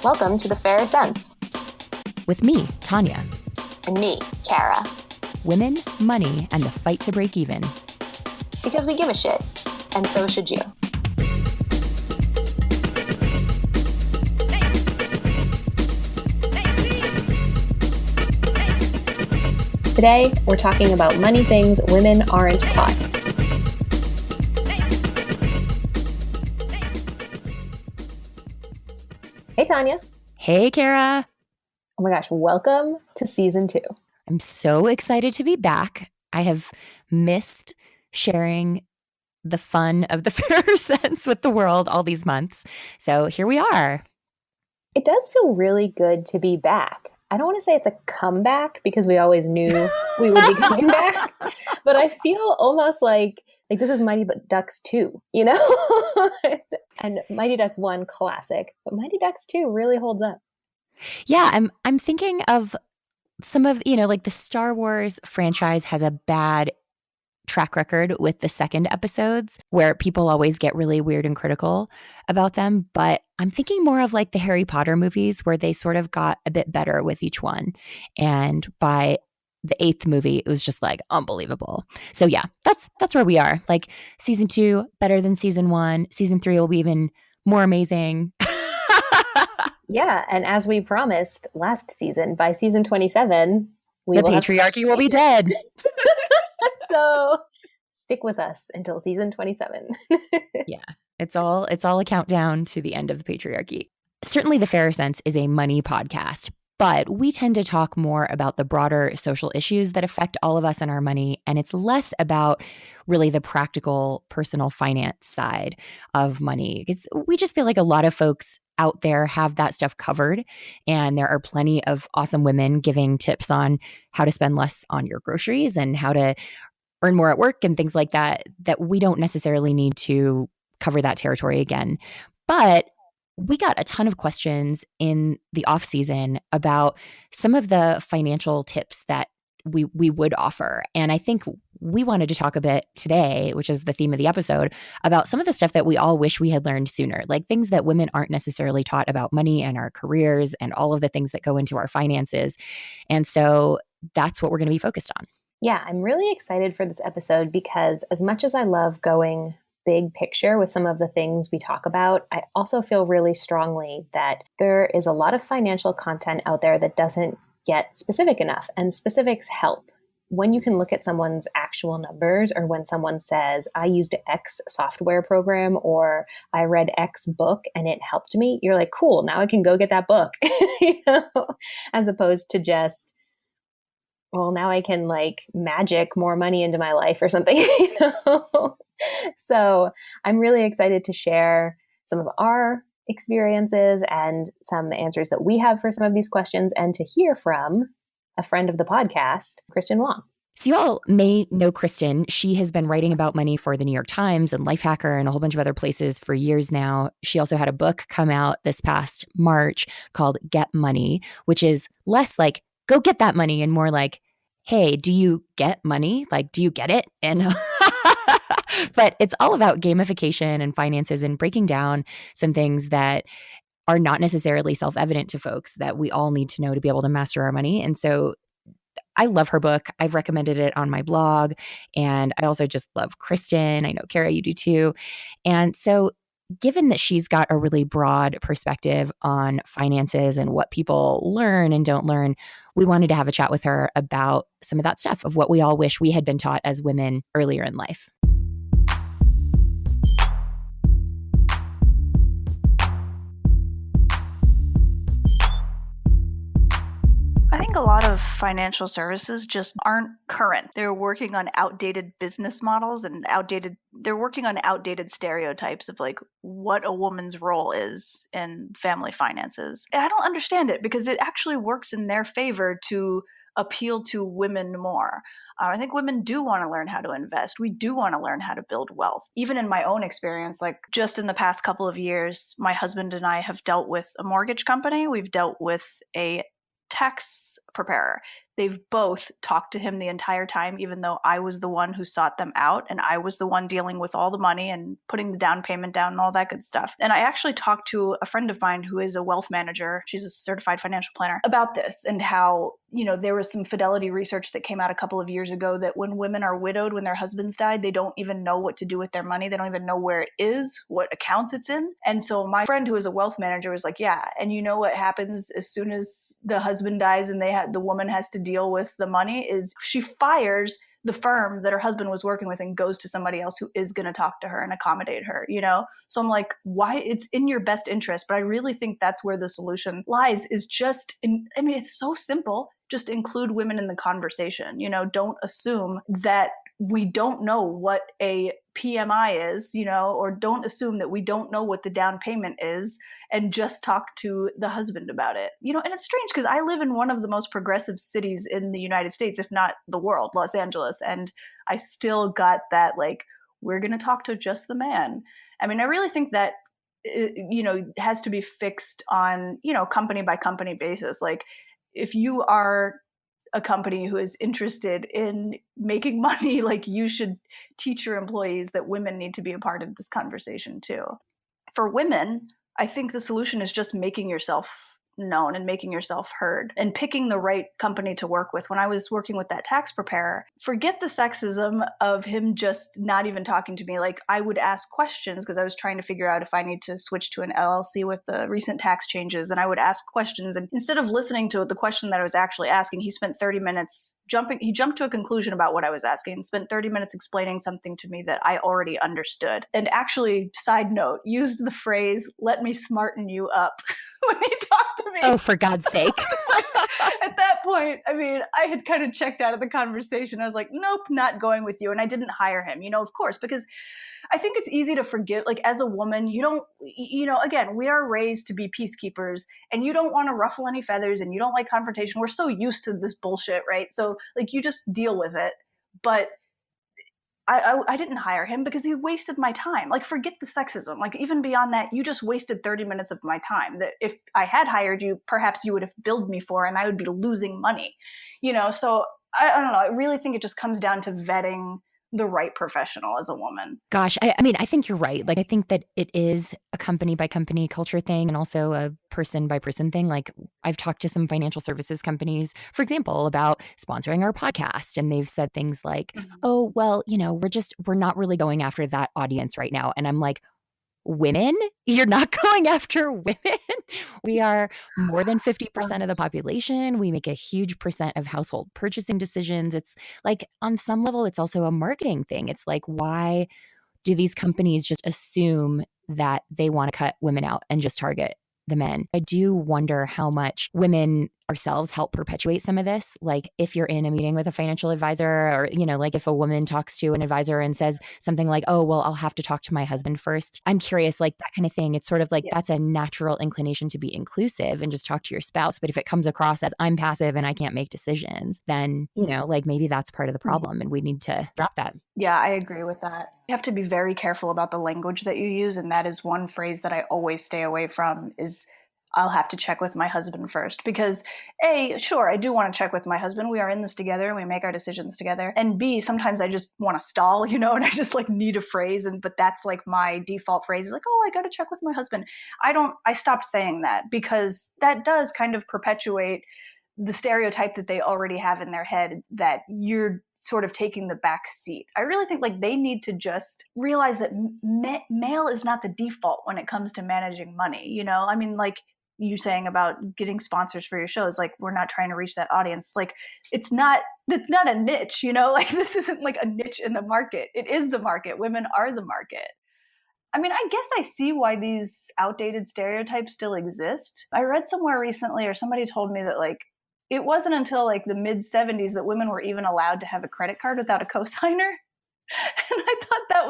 Welcome to The Fairer Sense. With me, Tanya. And me, Kara. Women, money, and the fight to break even. Because we give a shit, and so should you. Today, we're talking about money things women aren't taught. Hey, Tanya. Hey, Kara. Oh my gosh, welcome to season 2. I'm so excited to be back. I have missed sharing the fun of the Fairer Sense with the world all these months. So here we are. It does feel really good to be back. I don't want to say it's a comeback because we always knew we would be coming back, but I feel almost like this is Mighty Ducks 2, you know? And Mighty Ducks 1 classic, but Mighty Ducks 2 really holds up. Yeah, I'm thinking of some of, like the Star Wars franchise has a bad track record with the second episodes where people always get really weird and critical about them. But I'm thinking more of like the Harry Potter movies where they sort of got a bit better with each one. And by the 8th movie, it was just like unbelievable. So yeah, that's where we are. Like season 2, better than season 1. Season 3 will be even more amazing. Yeah. And as we promised last season, by season 27, the patriarchy will be dead. So stick with us until season 27. Yeah, it's all a countdown to the end of the patriarchy. Certainly the Fairer Sense is a money podcast, but we tend to talk more about the broader social issues that affect all of us and our money, and it's less about really the practical personal finance side of money, because we just feel like a lot of folks out there have that stuff covered, and there are plenty of awesome women giving tips on how to spend less on your groceries and how to earn more at work and things like that we don't necessarily need to cover that territory again. But we got a ton of questions in the off season about some of the financial tips that we would offer. And I think we wanted to talk a bit today, which is the theme of the episode, about some of the stuff that we all wish we had learned sooner, like things that women aren't necessarily taught about money and our careers and all of the things that go into our finances. And so that's what we're going to be focused on. Yeah, I'm really excited for this episode because as much as I love going big picture with some of the things we talk about, I also feel really strongly that there is a lot of financial content out there that doesn't get specific enough, and specifics help. When you can look at someone's actual numbers, or when someone says, I used X software program, or I read X book and it helped me, you're like, cool, now I can go get that book, as opposed to just, well, now I can like magic more money into my life or something. So I'm really excited to share some of our experiences and some answers that we have for some of these questions, and to hear from a friend of the podcast, Kristin Wong. So you all may know Kristin. She has been writing about money for the New York Times and Lifehacker and a whole bunch of other places for years now. She also had a book come out this past March called Get Money, which is less like, go get that money, and more like, hey, do you get money? Like, do you get it? And but it's all about gamification and finances and breaking down some things that are not necessarily self-evident to folks that we all need to know to be able to master our money. And so I love her book. I've recommended it on my blog. And I also just love Kristin. I know, Kara, you do too. And so given that she's got a really broad perspective on finances and what people learn and don't learn, we wanted to have a chat with her about some of that stuff, of what we all wish we had been taught as women earlier in life. I think a lot of financial services just aren't current. They're working on outdated business models and they're working on outdated stereotypes of like what a woman's role is in family finances. And I don't understand it because it actually works in their favor to appeal to women more. I think women do want to learn how to invest. We do want to learn how to build wealth. Even in my own experience, like just in the past couple of years, my husband and I have dealt with a mortgage company. We've dealt with a tax preparer. they've both talked to him the entire time, even though I was the one who sought them out and I was the one dealing with all the money and putting the down payment down and all that good stuff. And I actually talked to a friend of mine who is a wealth manager. She's a certified financial planner about this and how, there was some Fidelity research that came out a couple of years ago that when women are widowed, when their husbands died, they don't even know what to do with their money. They don't even know where it is, what accounts it's in. And so my friend who is a wealth manager was like, yeah. And you know what happens as soon as the husband dies and the woman has to deal with the money is she fires the firm that her husband was working with and goes to somebody else who is going to talk to her and accommodate her, So I'm like, why? It's in your best interest. But I really think that's where the solution lies is it's so simple. Just include women in the conversation, don't assume that we don't know what a PMI is, or don't assume that we don't know what the down payment is and just talk to the husband about it. And it's strange because I live in one of the most progressive cities in the United States, if not the world, Los Angeles. And I still got that, like, we're going to talk to just the man. I really think that, has to be fixed on, company by company basis. Like, if you are a company who is interested in making money, like you should teach your employees that women need to be a part of this conversation too. For women, I think the solution is just making yourself known and making yourself heard and picking the right company to work with. When I was working with that tax preparer, forget the sexism of him just not even talking to me. Like, I would ask questions because I was trying to figure out if I need to switch to an LLC with the recent tax changes. And I would ask questions. And instead of listening to the question that I was actually asking, he spent 30 minutes he jumped to a conclusion about what I was asking and spent 30 minutes explaining something to me that I already understood. And actually, side note, used the phrase, "let me smarten you up." When he talked to me. Oh, for God's sake. At that point, I had kind of checked out of the conversation. I was like, nope, not going with you. And I didn't hire him, of course, because I think it's easy to forgive. Like, as a woman, you don't, again, we are raised to be peacekeepers and you don't want to ruffle any feathers and you don't like confrontation. We're so used to this bullshit, right? So, like, you just deal with it. But I didn't hire him because he wasted my time. Like, forget the sexism. Like, even beyond that, you just wasted 30 minutes of my time that if I had hired you, perhaps you would have billed me for and I would be losing money, So I don't know. I really think it just comes down to vetting the right professional as a woman. Gosh, I think you're right. Like, I think that it is a company by company culture thing and also a person by person thing. Like, I've talked to some financial services companies, for example, about sponsoring our podcast. And they've said things like, oh, well, we're not really going after that audience right now. And I'm like, women? You're not going after women? We are more than 50% of the population. We make a huge percent of household purchasing decisions. It's like, on some level, it's also a marketing thing. It's like, why do these companies just assume that they want to cut women out and just target the men? I do wonder how much women ourselves help perpetuate some of this. Like, if you're in a meeting with a financial advisor or, like if a woman talks to an advisor and says something like, oh, well, I'll have to talk to my husband first. I'm curious, like that kind of thing. It's sort of like, that's a natural inclination to be inclusive and just talk to your spouse. But if it comes across as I'm passive and I can't make decisions, then, like maybe that's part of the problem and we need to drop that. Yeah, I agree with that. You have to be very careful about the language that you use. And that is one phrase that I always stay away from is I'll have to check with my husband first because A, sure, I do want to check with my husband. We are in this together and we make our decisions together. And B, sometimes I just want to stall, and I just like need a phrase. But that's like my default phrase is like, oh, I got to check with my husband. I stopped saying that because that does kind of perpetuate the stereotype that they already have in their head that you're sort of taking the back seat. I really think like they need to just realize that male is not the default when it comes to managing money. Like you saying about getting sponsors for your shows, like we're not trying to reach that audience. Like it's not a niche, like this isn't like a niche in the market. It is the market. Women are the market. I guess I see why these outdated stereotypes still exist. I read somewhere recently, or somebody told me that like it wasn't until like the mid 70s that women were even allowed to have a credit card without a cosigner. And I thought that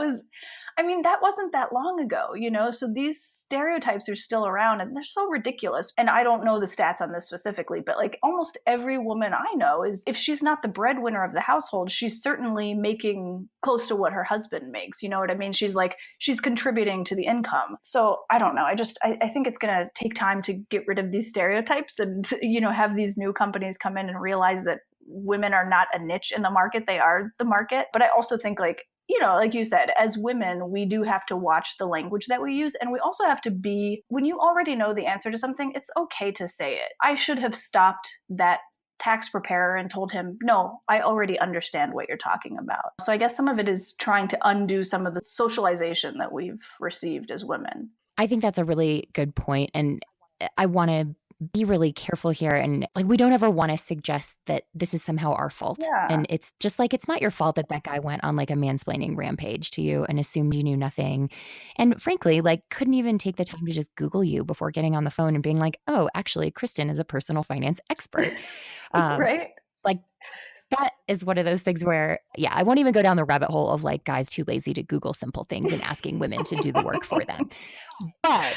wasn't that long ago, so these stereotypes are still around and they're so ridiculous. And I don't know the stats on this specifically, but like almost every woman I know is, if she's not the breadwinner of the household, she's certainly making close to what her husband makes. You know what I mean? She's contributing to the income. So I don't know. I think it's going to take time to get rid of these stereotypes and, have these new companies come in and realize that women are not a niche in the market, they are the market. But I also think like, you know, like you said, as women, we do have to watch the language that we use. And we also have to be, when you already know the answer to something, it's okay to say it. I should have stopped that tax preparer and told him, no, I already understand what you're talking about. So I guess some of it is trying to undo some of the socialization that we've received as women. I think that's a really good point. And I want to be really careful here. And like, we don't ever want to suggest that this is somehow our fault. Yeah. And it's just like, it's not your fault that that guy went on like a mansplaining rampage to you and assumed you knew nothing. And frankly, like, couldn't even take the time to just Google you before getting on the phone and being like, oh, actually, Kristin is a personal finance expert. Right. Like, that is one of those things where, yeah, I won't even go down the rabbit hole of like guys too lazy to Google simple things and asking women to do the work for them. But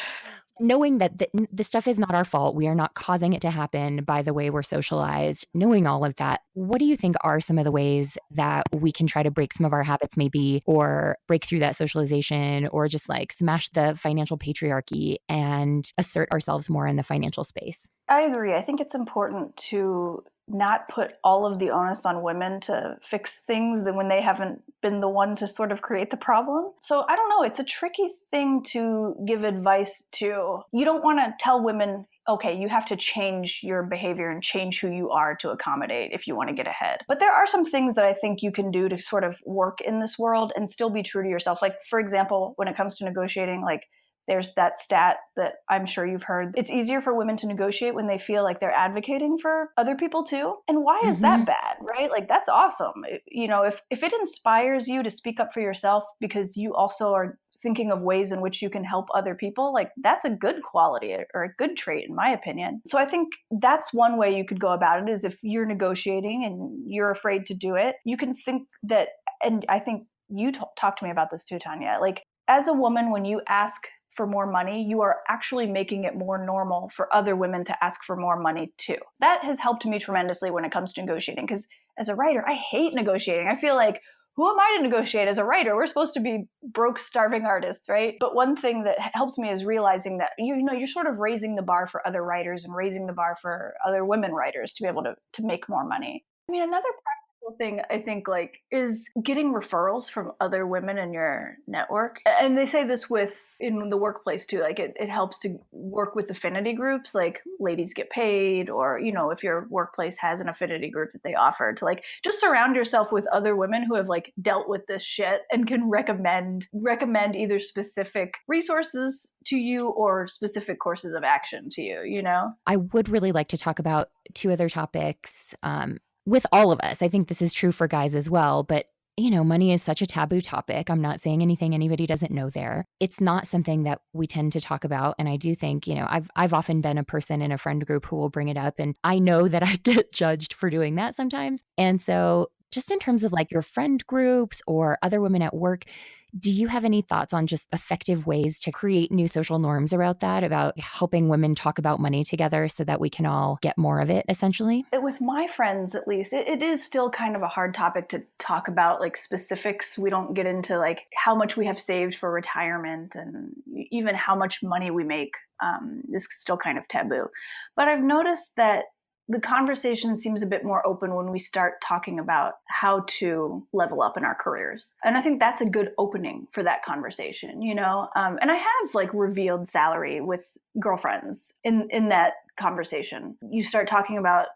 knowing that the stuff is not our fault, we are not causing it to happen by the way we're socialized, knowing all of that, what do you think are some of the ways that we can try to break some of our habits maybe, or break through that socialization, or just like smash the financial patriarchy and assert ourselves more in the financial space? I agree. I think it's important to not put all of the onus on women to fix things when they haven't been the one to sort of create the problem. So I don't know, it's a tricky thing to give advice to. You don't want to tell women, okay, you have to change your behavior and change who you are to accommodate if you want to get ahead. But there are some things that I think you can do to sort of work in this world and still be true to yourself. Like, for example, when it comes to negotiating, like, there's that stat that I'm sure you've heard. It's easier for women to negotiate when they feel like they're advocating for other people too. And why is that bad, right? Like, that's awesome. You know, if it inspires you to speak up for yourself because you also are thinking of ways in which you can help other people, like, that's a good quality or a good trait, in my opinion. So I think that's one way you could go about it, is if you're negotiating and you're afraid to do it, you can think that, and I think you talked to me about this too, Tanya, like, as a woman, when you ask for more money, you are actually making it more normal for other women to ask for more money too. That has helped me tremendously when it comes to negotiating, because as a writer, I hate negotiating. I feel like, who am I to negotiate as a writer? We're supposed to be broke, starving artists, right? But one thing that helps me is realizing that, you know, you're sort of raising the bar for other writers and raising the bar for other women writers to be able to make more money. I mean, another thing I think, like, is getting referrals from other women in your network. And they say this in the workplace too, like it helps to work with affinity groups, like Ladies Get Paid, or, you know, if your workplace has an affinity group that they offer, to like just surround yourself with other women who have like dealt with this shit and can recommend either specific resources to you or specific courses of action to you, you know? I would really like to talk about two other topics with all of us. I think this is true for guys as well, but you know, money is such a taboo topic. I'm not saying anything anybody doesn't know there. It's not something that we tend to talk about. And I do think, you know, I've often been a person in a friend group who will bring it up, and I know that I get judged for doing that sometimes. And so just in terms of like your friend groups or other women at work, do you have any thoughts on just effective ways to create new social norms about that, about helping women talk about money together so that we can all get more of it, essentially? With my friends, at least, it is still kind of a hard topic to talk about, like, specifics. We don't get into like how much we have saved for retirement and even how much money we make. Is still kind of taboo. But I've noticed that the conversation seems a bit more open when we start talking about how to level up in our careers. And I think that's a good opening for that conversation, you know? And I have like revealed salary with girlfriends in that conversation. You start talking about,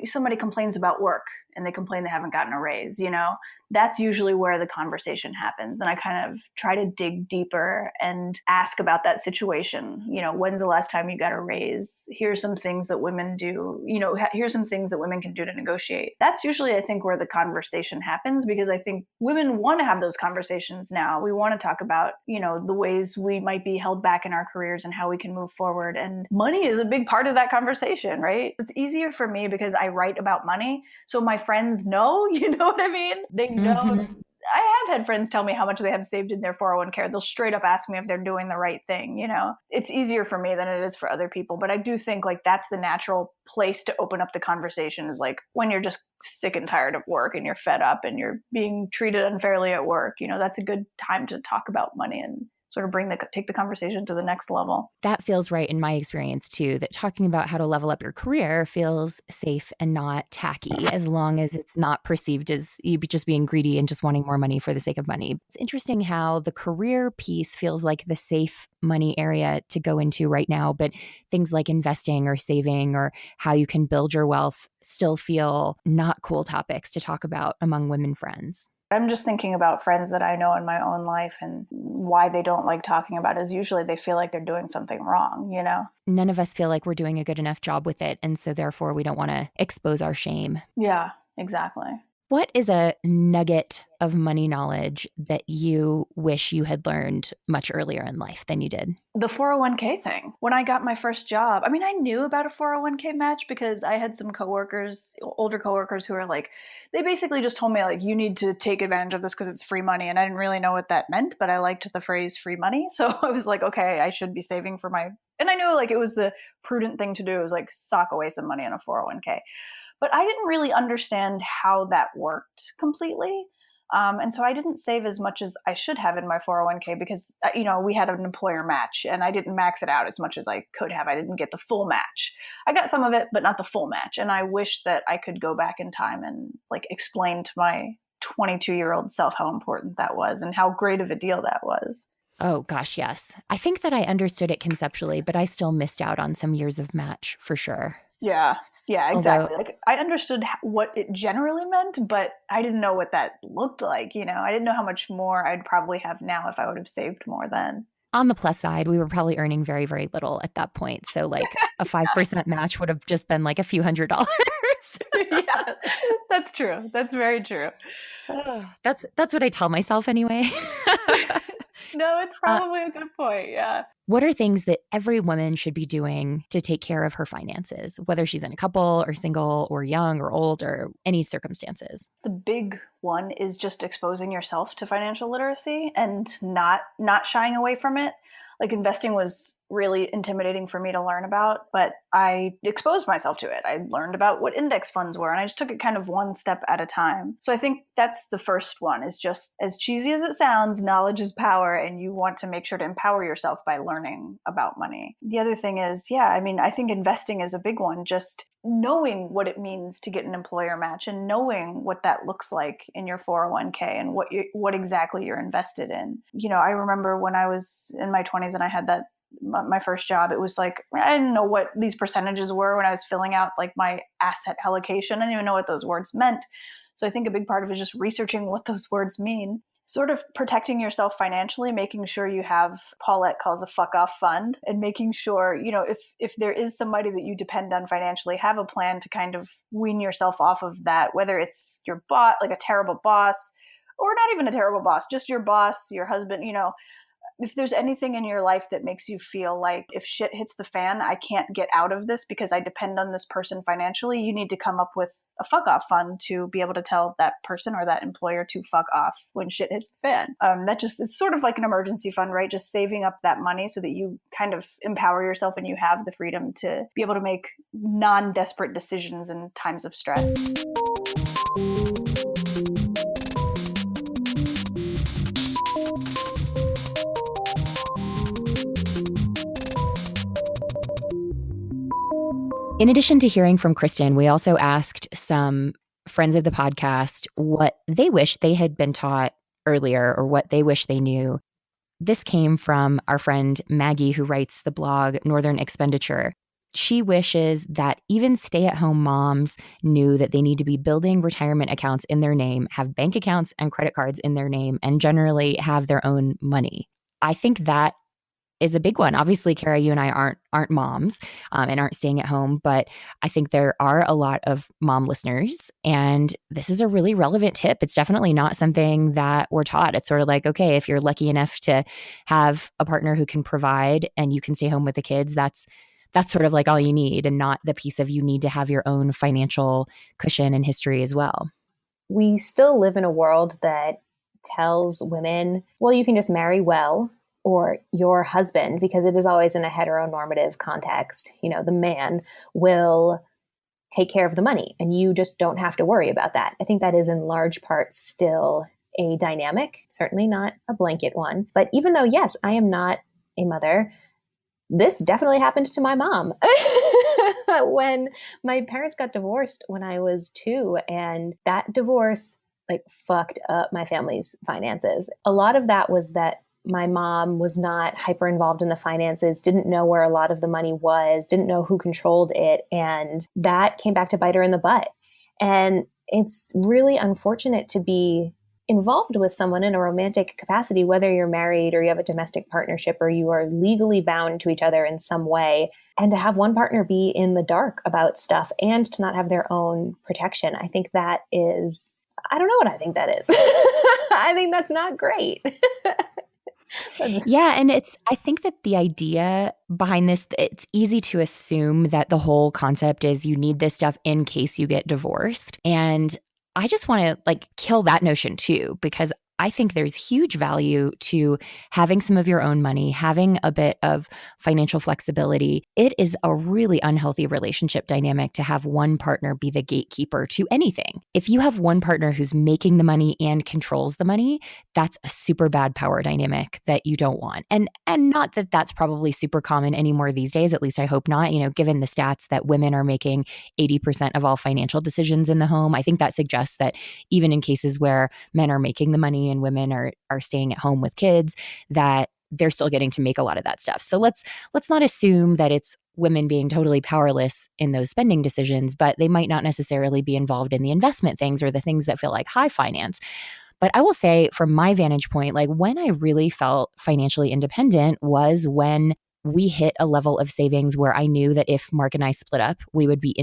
somebody complains about work and they complain they haven't gotten a raise, you know? That's usually where the conversation happens. And I kind of try to dig deeper and ask about that situation. You know, when's the last time you got a raise? Here's some things that women do, you know, here's some things that women can do to negotiate. That's usually, I think, where the conversation happens, because I think women want to have those conversations now. We want to talk about, you know, the ways we might be held back in our careers and how we can move forward. And money is a big part of that conversation, right? It's easier for me because I write about money. So my friends know, you know what I mean? They know. I have had friends tell me how much they have saved in their 401k. They'll straight up ask me if they're doing the right thing, you know? It's easier for me than it is for other people. But I do think like that's the natural place to open up the conversation, is like when you're just sick and tired of work and you're fed up and you're being treated unfairly at work, you know, that's a good time to talk about money and sort of take the conversation to the next level. That feels right in my experience too, that talking about how to level up your career feels safe and not tacky, as long as it's not perceived as you just being greedy and just wanting more money for the sake of money. It's interesting how the career piece feels like the safe money area to go into right now, but things like investing or saving or how you can build your wealth still feel not cool topics to talk about among women friends. I'm just thinking about friends that I know in my own life, and why they don't like talking about it is usually they feel like they're doing something wrong, you know? None of us feel like we're doing a good enough job with it, and so therefore we don't want to expose our shame. Yeah, exactly. What is a nugget of money knowledge that you wish you had learned much earlier in life than you did? The 401k thing. When I got my first job, I mean, I knew about a 401k match because I had some coworkers, older coworkers, who are like, they basically just told me, like, you need to take advantage of this because it's free money. And I didn't really know what that meant, but I liked the phrase free money. So I was like, okay, I should be saving for my, and I knew like it was the prudent thing to do. It was like sock away some money in a 401k. But I didn't really understand how that worked completely. And so I didn't save as much as I should have in my 401k because, we had an employer match and I didn't max it out as much as I could have. I didn't get the full match. I got some of it, but not the full match. And I wish that I could go back in time and like explain to my 22-year-old self how important that was and how great of a deal that was. Oh, gosh, yes. I think that I understood it conceptually, but I still missed out on some years of match for sure. Yeah, exactly. Like I understood what it generally meant, but I didn't know what that looked like. I didn't know how much more I'd probably have now if I would have saved more then. On the plus side, we were probably earning very, very little at that point. So like a 5% match would have just been like a few $100s. Yeah, that's true. That's very true. That's what I tell myself anyway. No, it's probably a good point. Yeah. What are things that every woman should be doing to take care of her finances, whether she's in a couple or single or young or old or any circumstances? The big one is just exposing yourself to financial literacy and not shying away from it. Like investing was really intimidating for me to learn about, but I exposed myself to it. I learned about what index funds were, and I just took it kind of one step at a time. So I think that's the first one, is just, as cheesy as it sounds, knowledge is power, and you want to make sure to empower yourself by learning about money. The other thing is, I think investing is a big one. Just knowing what it means to get an employer match and knowing what that looks like in your 401k and what exactly you're invested in. I remember when I was in my 20s and I had my first job, it was like, I didn't know what these percentages were when I was filling out like my asset allocation. I didn't even know what those words meant. So I think a big part of it is just researching what those words mean. Sort of protecting yourself financially, making sure you have, Paulette calls a fuck off fund, and making sure, if there is somebody that you depend on financially, have a plan to kind of wean yourself off of that, whether it's your boss, like a terrible boss, or not even a terrible boss, just your boss, your husband, if there's anything in your life that makes you feel like if shit hits the fan, I can't get out of this because I depend on this person financially, you need to come up with a fuck off fund to be able to tell that person or that employer to fuck off when shit hits the fan. It's sort of like an emergency fund, right? Just saving up that money so that you kind of empower yourself and you have the freedom to be able to make non-desperate decisions in times of stress. In addition to hearing from Kristin, we also asked some friends of the podcast what they wish they had been taught earlier or what they wish they knew. This came from our friend Maggie, who writes the blog Northern Expenditure. She wishes that even stay-at-home moms knew that they need to be building retirement accounts in their name, have bank accounts and credit cards in their name, and generally have their own money. I think that is a big one. Obviously, Kara, you and I aren't moms and aren't staying at home, but I think there are a lot of mom listeners, and this is a really relevant tip. It's definitely not something that we're taught. It's sort of like, okay, if you're lucky enough to have a partner who can provide and you can stay home with the kids, that's sort of like all you need, and not the piece of you need to have your own financial cushion and history as well. We still live in a world that tells women, well, you can just marry well, or your husband, because it is always in a heteronormative context, the man will take care of the money and you just don't have to worry about that. I think that is in large part still a dynamic, certainly not a blanket one. But even though, yes, I am not a mother, this definitely happened to my mom when my parents got divorced when I was 2, and that divorce like fucked up my family's finances. A lot of that was that my mom was not hyper involved in the finances, didn't know where a lot of the money was, didn't know who controlled it. And that came back to bite her in the butt. And it's really unfortunate to be involved with someone in a romantic capacity, whether you're married or you have a domestic partnership or you are legally bound to each other in some way, and to have one partner be in the dark about stuff and to not have their own protection. I think that is, I don't know what I think that is. I think that's not great. Yeah. And I think that the idea behind this, it's easy to assume that the whole concept is you need this stuff in case you get divorced. And I just want to like kill that notion too, because I think there's huge value to having some of your own money, having a bit of financial flexibility. It is a really unhealthy relationship dynamic to have one partner be the gatekeeper to anything. If you have one partner who's making the money and controls the money, that's a super bad power dynamic that you don't want. And not that that's probably super common anymore these days, at least I hope not, given the stats that women are making 80% of all financial decisions in the home. I think that suggests that even in cases where men are making the money and women are staying at home with kids, that they're still getting to make a lot of that stuff. So let's not assume that it's women being totally powerless in those spending decisions, but they might not necessarily be involved in the investment things or the things that feel like high finance. But I will say from my vantage point, like when I really felt financially independent was when we hit a level of savings where I knew that if Mark and I split up, we would be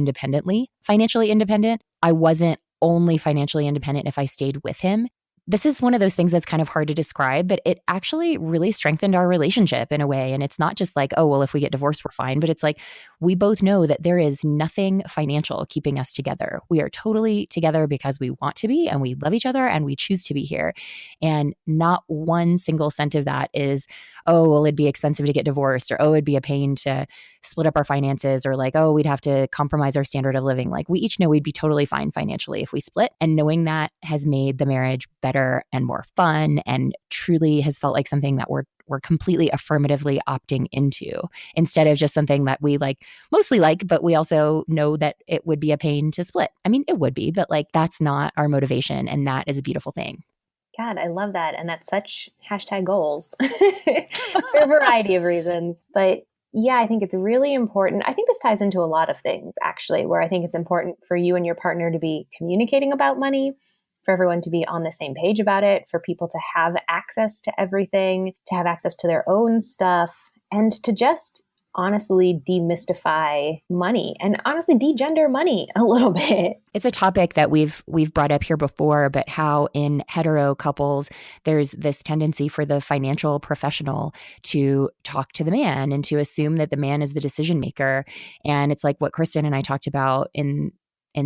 financially independent. I wasn't only financially independent if I stayed with him. This is one of those things that's kind of hard to describe, but it actually really strengthened our relationship in a way. And it's not just like, oh, well, if we get divorced, we're fine. But it's like, we both know that there is nothing financial keeping us together. We are totally together because we want to be and we love each other and we choose to be here. And not one single cent of that is, oh, well, it'd be expensive to get divorced, or, oh, it'd be a pain to split up our finances, or like, oh, we'd have to compromise our standard of living. Like we each know we'd be totally fine financially if we split. And knowing that has made the marriage better and more fun and truly has felt like something that we're completely affirmatively opting into instead of just something that we like mostly like, but we also know that it would be a pain to split. I mean, it would be, but like that's not our motivation. And that is a beautiful thing. God, I love that. And that's such #goals for a variety of reasons. But yeah, I think it's really important. I think this ties into a lot of things, actually, where I think it's important for you and your partner to be communicating about money, for everyone to be on the same page about it, for people to have access to everything, to have access to their own stuff, and to just honestly demystify money and honestly degender money a little bit. It's a topic that we've brought up here before, but how in hetero couples, there's this tendency for the financial professional to talk to the man and to assume that the man is the decision maker. And it's like what Kristin and I talked about in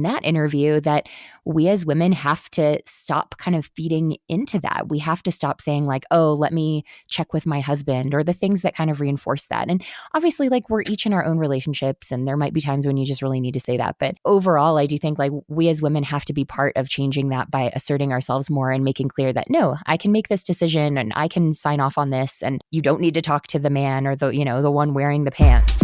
that interview, that we as women have to stop kind of feeding into that. We have to stop saying like, oh, let me check with my husband, or the things that kind of reinforce that. And obviously, like we're each in our own relationships and there might be times when you just really need to say that. But overall, I do think like we as women have to be part of changing that by asserting ourselves more and making clear that, no, I can make this decision and I can sign off on this. And you don't need to talk to the man or the one wearing the pants.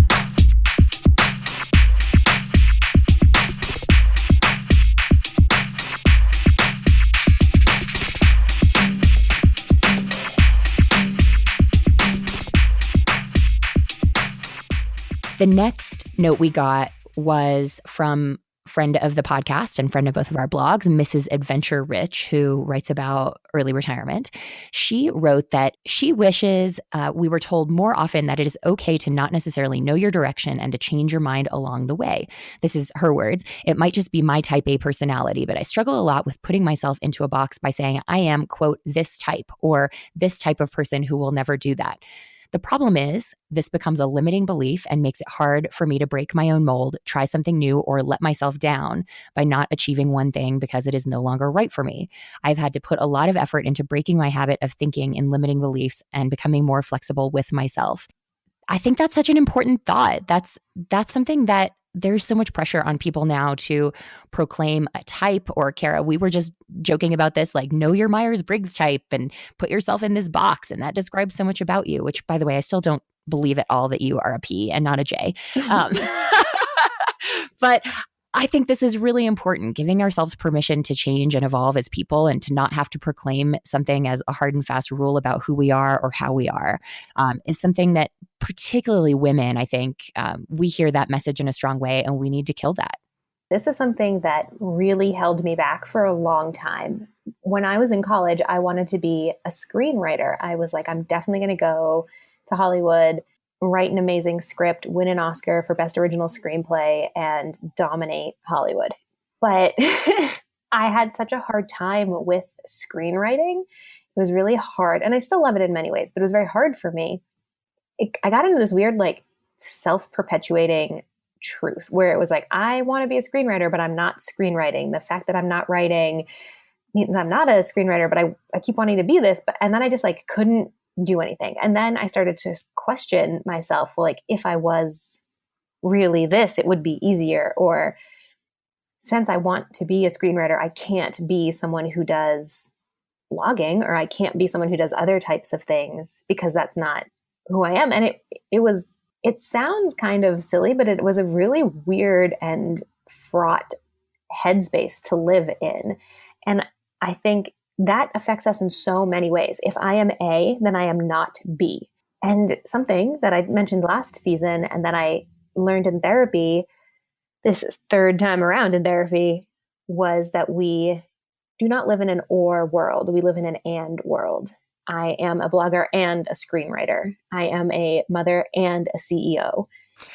The next note we got was from friend of the podcast and friend of both of our blogs, Mrs. Adventure Rich, who writes about early retirement. She wrote that she wishes we were told more often that it is okay to not necessarily know your direction and to change your mind along the way. This is her words. It might just be my type A personality, but I struggle a lot with putting myself into a box by saying I am, quote, this type or this type of person who will never do that. The problem is this becomes a limiting belief and makes it hard for me to break my own mold, try something new, or let myself down by not achieving one thing because it is no longer right for me. I've had to put a lot of effort into breaking my habit of thinking in limiting beliefs and becoming more flexible with myself. I think that's such an important thought. That's something that there's so much pressure on people now to proclaim a type. Or Kara, we were just joking about this, like, know your Myers-Briggs type and put yourself in this box. And that describes so much about you, which, by the way, I still don't believe at all that you are a P and not a J. But I think this is really important, giving ourselves permission to change and evolve as people and to not have to proclaim something as a hard and fast rule about who we are or how we are, is something that particularly women, I think, we hear that message in a strong way, and we need to kill that. This is something that really held me back for a long time. When I was in college, I wanted to be a screenwriter. I was like, I'm definitely going to go to Hollywood, write an amazing script, win an Oscar for Best Original Screenplay, and dominate Hollywood. But I had such a hard time with screenwriting. It was really hard. And I still love it in many ways, but it was very hard for me. I got into this weird, like, self-perpetuating truth where it was like, I want to be a screenwriter, but I'm not screenwriting. The fact that I'm not writing means I'm not a screenwriter, but I keep wanting to be this. And then I just like couldn't do anything. And then I started to question myself, well, like, if I was really this, it would be easier. Or since I want to be a screenwriter, I can't be someone who does blogging, or I can't be someone who does other types of things because that's not who I am. And it sounds kind of silly, but it was a really weird and fraught headspace to live in. And I think that affects us in so many ways. If I am A, then I am not B. And something that I mentioned last season and that I learned in therapy, this third time around in therapy, was that we do not live in an or world. We live in an and world. I am a blogger and a screenwriter. I am a mother and a CEO.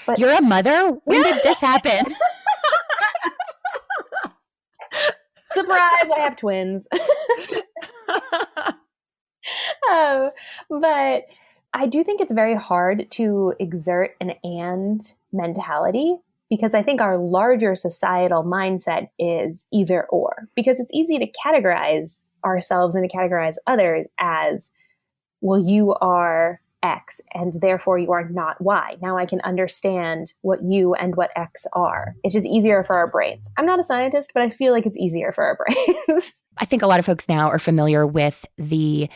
But you're a mother? When did this happen? Surprise, I have twins. But I do think it's very hard to exert an and mentality, because I think our larger societal mindset is either or, because it's easy to categorize ourselves and to categorize others as, well, you are X and therefore you are not Y. Now I can understand what you and what X are. It's just easier for our brains. I'm not a scientist, but I feel like it's easier for our brains. I think a lot of folks now are familiar with the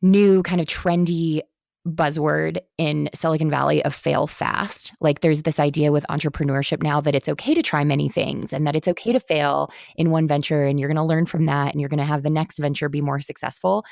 new kind of trendy buzzword in Silicon Valley of fail fast. Like, there's this idea with entrepreneurship now that it's okay to try many things and that it's okay to fail in one venture, and you're going to learn from that and you're going to have the next venture be more successful.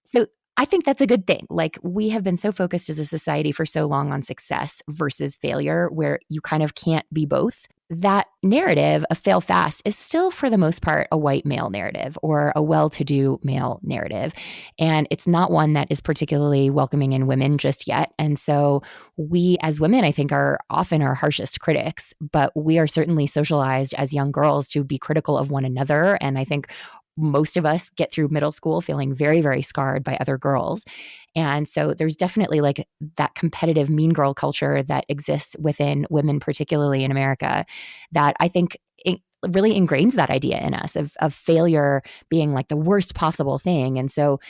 So I think that's a good thing. Like, we have been so focused as a society for so long on success versus failure, where you kind of can't be both. That narrative of fail fast is still, for the most part, a white male narrative or a well-to-do male narrative. And it's not one that is particularly welcoming in women just yet. And so we as women, I think, are often our harshest critics, but we are certainly socialized as young girls to be critical of one another. And I think most of us get through middle school feeling very, very scarred by other girls. And so there's definitely like that competitive mean girl culture that exists within women, particularly in America, that I think it really ingrains that idea in us of failure being like the worst possible thing. And so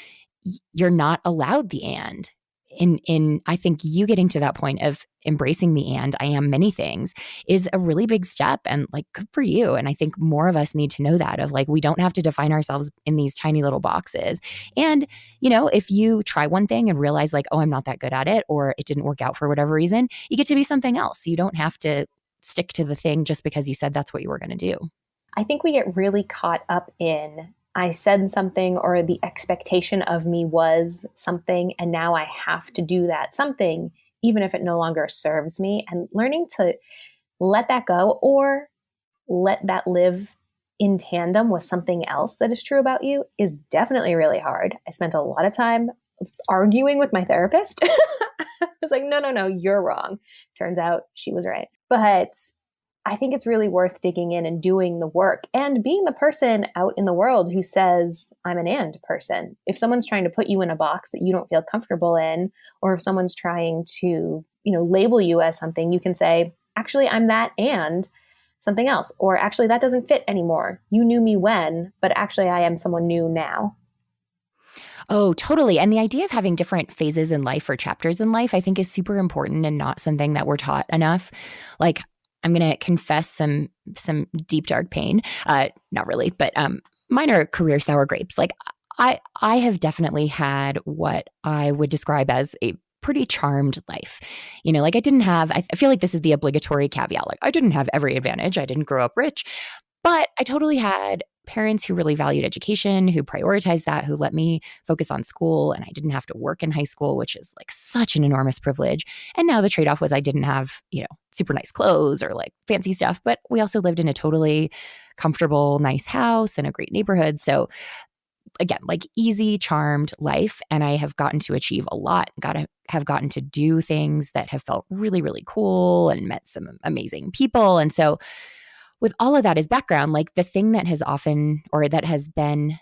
you're not allowed the and. In I think you getting to that point of embracing the and I am many things is a really big step, and like, good for you. And I think more of us need to know that, of like, we don't have to define ourselves in these tiny little boxes. And, you know, if you try one thing and realize like, oh, I'm not that good at it, or it didn't work out for whatever reason, you get to be something else. You don't have to stick to the thing just because you said that's what you were going to do. I think we get really caught up in, I said something, or the expectation of me was something, and now I have to do that something, even if it no longer serves me. And learning to let that go, or let that live in tandem with something else that is true about you, is definitely really hard. I spent a lot of time arguing with my therapist. I was like, no, you're wrong. Turns out she was right. But I think it's really worth digging in and doing the work and being the person out in the world who says, I'm an and person. If someone's trying to put you in a box that you don't feel comfortable in, or if someone's trying to, label you as something, you can say, actually, I'm that and something else. Or actually, that doesn't fit anymore. You knew me when, but actually I am someone new now. Oh, totally. And the idea of having different phases in life or chapters in life, I think is super important and not something that we're taught enough. Like, I'm going to confess some deep, dark pain. Not really, but mine are career sour grapes. Like, I have definitely had what I would describe as a pretty charmed life. Like I feel like this is the obligatory caveat. Like, I didn't have every advantage. I didn't grow up rich, but I totally had parents who really valued education, who prioritized that, who let me focus on school, and I didn't have to work in high school, which is like such an enormous privilege. And now the trade-off was I didn't have, super nice clothes or like fancy stuff, but we also lived in a totally comfortable, nice house in a great neighborhood. So again, like easy, charmed life. And I have gotten to achieve a lot, have gotten to do things that have felt really, really cool and met some amazing people. And so with all of that as background, like the thing that has been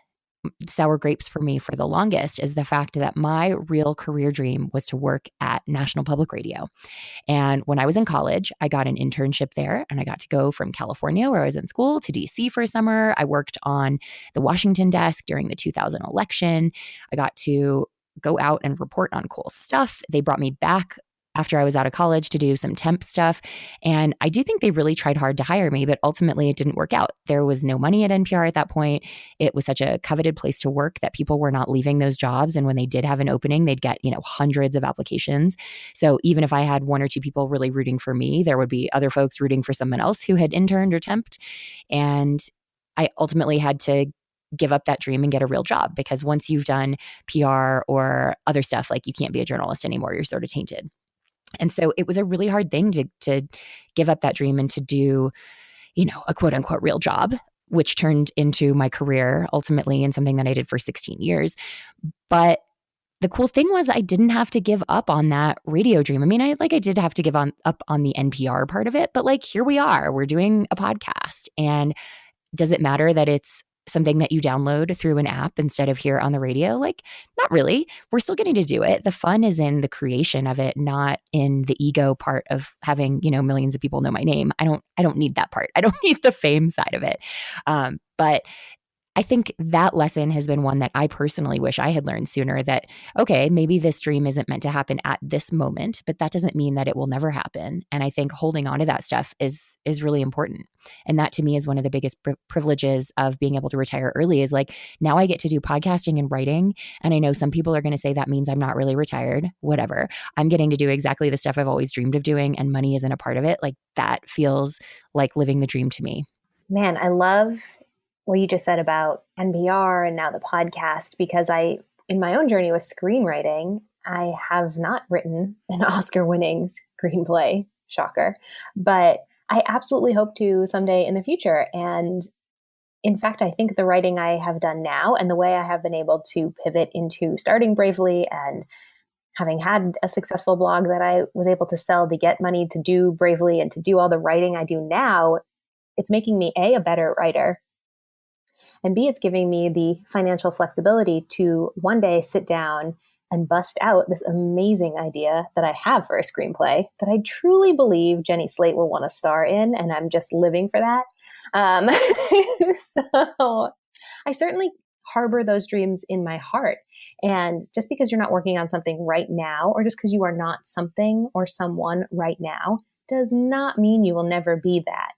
sour grapes for me for the longest is the fact that my real career dream was to work at National Public Radio. And when I was in college, I got an internship there and I got to go from California, where I was in school, to DC for a summer. I worked on the Washington desk during the 2000 election. I got to go out and report on cool stuff. They brought me back after I was out of college to do some temp stuff. And I do think they really tried hard to hire me, but ultimately it didn't work out. There was no money at NPR at that point. It was such a coveted place to work that people were not leaving those jobs. And when they did have an opening, they'd get, hundreds of applications. So even if I had one or two people really rooting for me, there would be other folks rooting for someone else who had interned or temped. And I ultimately had to give up that dream and get a real job, because once you've done PR or other stuff, like you can't be a journalist anymore. You're sort of tainted. And so it was a really hard thing to give up that dream and to do, a quote unquote real job, which turned into my career ultimately and something that I did for 16 years. But the cool thing was I didn't have to give up on that radio dream. I mean, I did have to give up on the NPR part of it, but like, here we are, we're doing a podcast. And does it matter that it's something that you download through an app instead of here on the radio? Like, not really. We're still getting to do it. The fun is in the creation of it, not in the ego part of having, millions of people know my name. I don't need that part. I don't need the fame side of it. But I think that lesson has been one that I personally wish I had learned sooner, that, okay, maybe this dream isn't meant to happen at this moment, but that doesn't mean that it will never happen. And I think holding on to that stuff is really important. And that to me is one of the biggest privileges of being able to retire early, is like, now I get to do podcasting and writing. And I know some people are going to say that means I'm not really retired, whatever. I'm getting to do exactly the stuff I've always dreamed of doing, and money isn't a part of it. Like, that feels like living the dream to me. Man, I love what you just said about NPR and now the podcast, because in my own journey with screenwriting, I have not written an Oscar-winning screenplay, shocker, but I absolutely hope to someday in the future. And in fact, I think the writing I have done now and the way I have been able to pivot into starting Bravely and having had a successful blog that I was able to sell to get money to do Bravely and to do all the writing I do now, it's making me a better writer. And B, it's giving me the financial flexibility to one day sit down and bust out this amazing idea that I have for a screenplay that I truly believe Jenny Slate will want to star in. And I'm just living for that. So I certainly harbor those dreams in my heart. And just because you're not working on something right now, or just because you are not something or someone right now, does not mean you will never be that.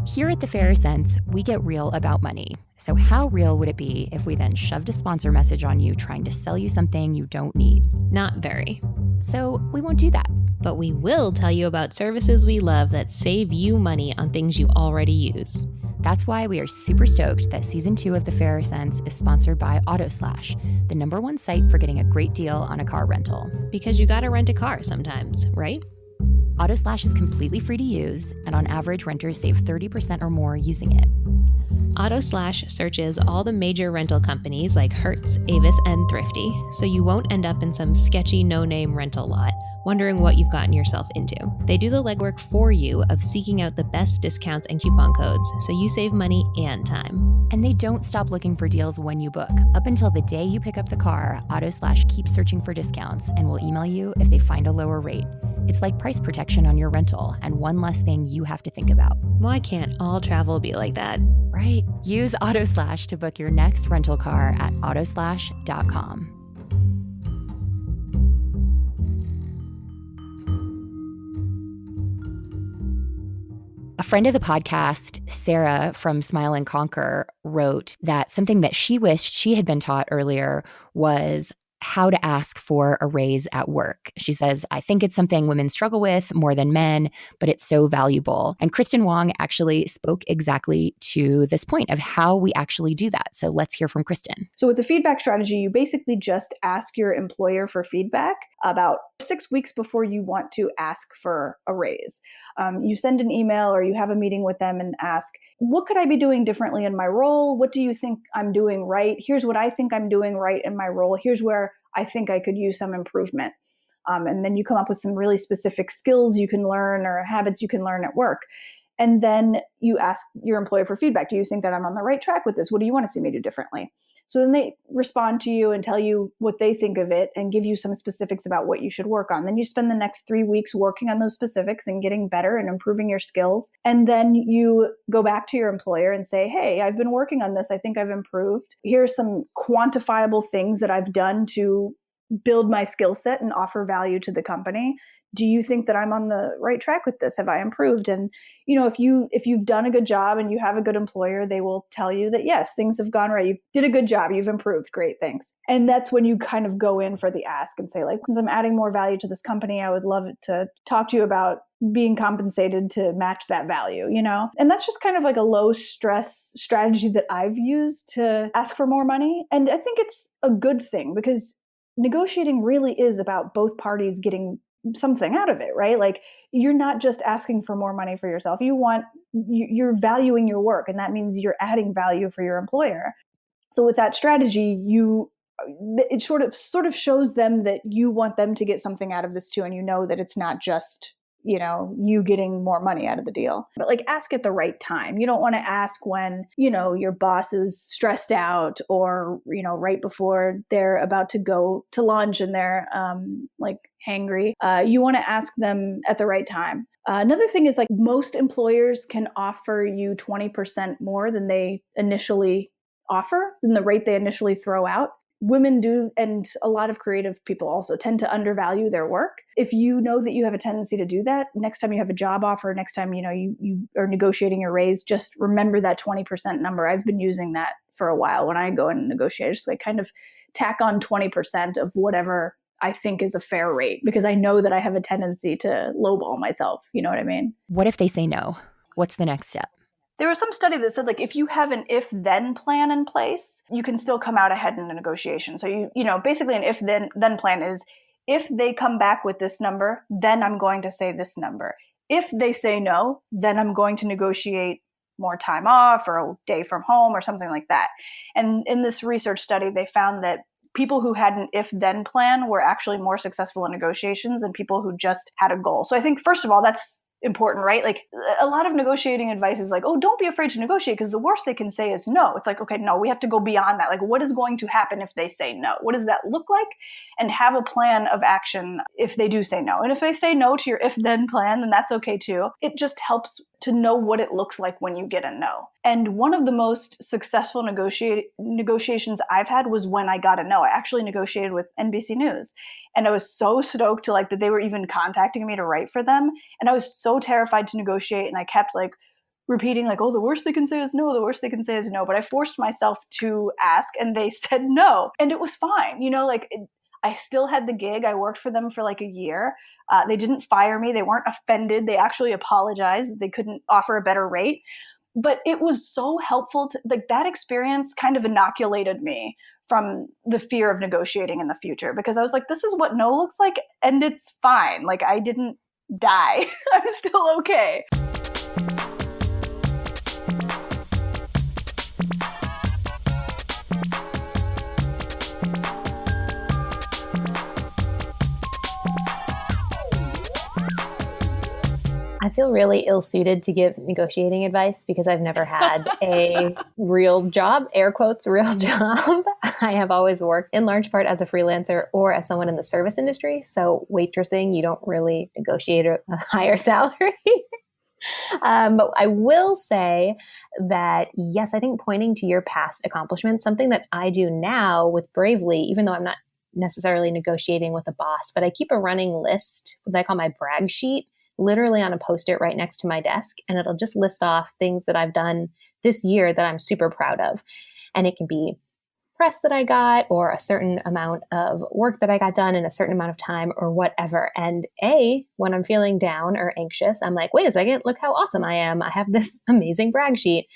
Here at The Fairer Cents, we get real about money. So how real would it be if we then shoved a sponsor message on you trying to sell you something you don't need? Not very. So we won't do that. But we will tell you about services we love that save you money on things you already use. That's why we are super stoked that Season 2 of The Fairer Cents is sponsored by AutoSlash, the #1 site for getting a great deal on a car rental. Because you gotta rent a car sometimes, right? AutoSlash is completely free to use, and on average, renters save 30% or more using it. AutoSlash searches all the major rental companies like Hertz, Avis, and Thrifty, so you won't end up in some sketchy no-name rental lot wondering what you've gotten yourself into. They do the legwork for you of seeking out the best discounts and coupon codes, so you save money and time. And they don't stop looking for deals when you book. Up until the day you pick up the car, AutoSlash keeps searching for discounts and will email you if they find a lower rate. It's like price protection on your rental and one less thing you have to think about. Why can't all travel be like that? Right? Use AutoSlash to book your next rental car at autoslash.com. A friend of the podcast, Sarah from Smile and Conquer, wrote that something that she wished she had been taught earlier was how to ask for a raise at work. She says, I think it's something women struggle with more than men, but it's so valuable. And Kristin Wong actually spoke exactly to this point of how we actually do that. So let's hear from Kristin. So with the feedback strategy, you basically just ask your employer for feedback about 6 weeks before you want to ask for a raise. You send an email or you have a meeting with them and ask, what could I be doing differently in my role? What do you think I'm doing right? Here's what I think I'm doing right in my role. Here's where I think I could use some improvement. And then you come up with some really specific skills you can learn or habits you can learn at work. And then you ask your employer for feedback. Do you think that I'm on the right track with this? What do you want to see me do differently? So then they respond to you and tell you what they think of it and give you some specifics about what you should work on. Then you spend the next 3 weeks working on those specifics and getting better and improving your skills. And then you go back to your employer and say, hey, I've been working on this. I think I've improved. Here's some quantifiable things that I've done to build my skill set and offer value to the company. Do you think that I'm on the right track with this? Have I improved? And if you've done a good job and you have a good employer, they will tell you that yes, things have gone right. You did a good job. You've improved. Great, thanks. And that's when you kind of go in for the ask and say, like, since I'm adding more value to this company, I would love to talk to you about being compensated to match that value, And that's just kind of like a low stress strategy that I've used to ask for more money. And I think it's a good thing because negotiating really is about both parties getting something out of it, right? Like you're not just asking for more money for yourself. You're valuing your work, and that means you're adding value for your employer. So with that strategy, it sort of shows them that you want them to get something out of this too, and that it's not just you getting more money out of the deal. But like ask at the right time. You don't want to ask when, your boss is stressed out or, right before they're about to go to lunch and they're like hangry. You want to ask them at the right time. Another thing is like most employers can offer you 20% more than they initially offer, than the rate they initially throw out. Women do, and a lot of creative people also tend to undervalue their work. If you know that you have a tendency to do that, next time you have a job offer, next time you are negotiating a raise, just remember that 20% number. I've been using that for a while when I go and negotiate. Just like kind of tack on 20% of whatever I think is a fair rate, because I know that I have a tendency to lowball myself. You know what I mean? What if they say no? What's the next step? There was some study that said, like, if you have an if-then plan in place, you can still come out ahead in a negotiation. So, basically an if-then plan is, if they come back with this number, then I'm going to say this number. If they say no, then I'm going to negotiate more time off or a day from home or something like that. And in this research study, they found that people who had an if-then plan were actually more successful in negotiations than people who just had a goal. So I think, first of all, that's important, right? Like a lot of negotiating advice is like, oh, don't be afraid to negotiate because the worst they can say is no. It's like, okay, no, we have to go beyond that. Like, what is going to happen if they say no? What does that look like? And have a plan of action if they do say no. And if they say no to your if-then plan, then that's okay too. It just helps to know what it looks like when you get a no. And one of the most successful negotiations I've had was when I got a no. I actually negotiated with NBC News. And I was so stoked to like that they were even contacting me to write for them. And I was so terrified to negotiate. And I kept like repeating like, oh, the worst they can say is no. The worst they can say is no. But I forced myself to ask and they said no. And it was fine. I still had the gig. I worked for them for like a year. They didn't fire me. They weren't offended. They actually apologized. They couldn't offer a better rate. But it was so helpful to like that experience kind of inoculated me from the fear of negotiating in the future, because I was like, this is what no looks like and it's fine. Like I didn't die. I'm still okay. I feel really ill-suited to give negotiating advice because I've never had a real job, air quotes, real job. I have always worked in large part as a freelancer or as someone in the service industry. So waitressing, you don't really negotiate a higher salary. But I will say that, yes, I think pointing to your past accomplishments, something that I do now with Bravely, even though I'm not necessarily negotiating with a boss, but I keep a running list that I call my brag sheet, literally on a Post-it right next to my desk. And it'll just list off things that I've done this year that I'm super proud of. And it can be press that I got or a certain amount of work that I got done in a certain amount of time or whatever. And when I'm feeling down or anxious, I'm like, wait a second, look how awesome I am. I have this amazing brag sheet.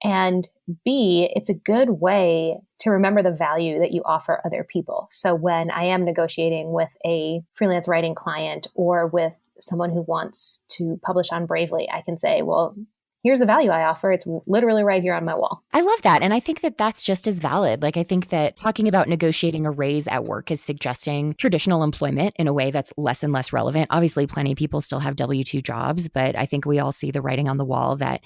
And B, it's a good way to remember the value that you offer other people. So when I am negotiating with a freelance writing client or with someone who wants to publish on Bravely, I can say, well, here's the value I offer. It's literally right here on my wall. I love that. And I think that that's just as valid. Like, I think that talking about negotiating a raise at work is suggesting traditional employment in a way that's less and less relevant. Obviously, plenty of people still have W-2 jobs, but I think we all see the writing on the wall that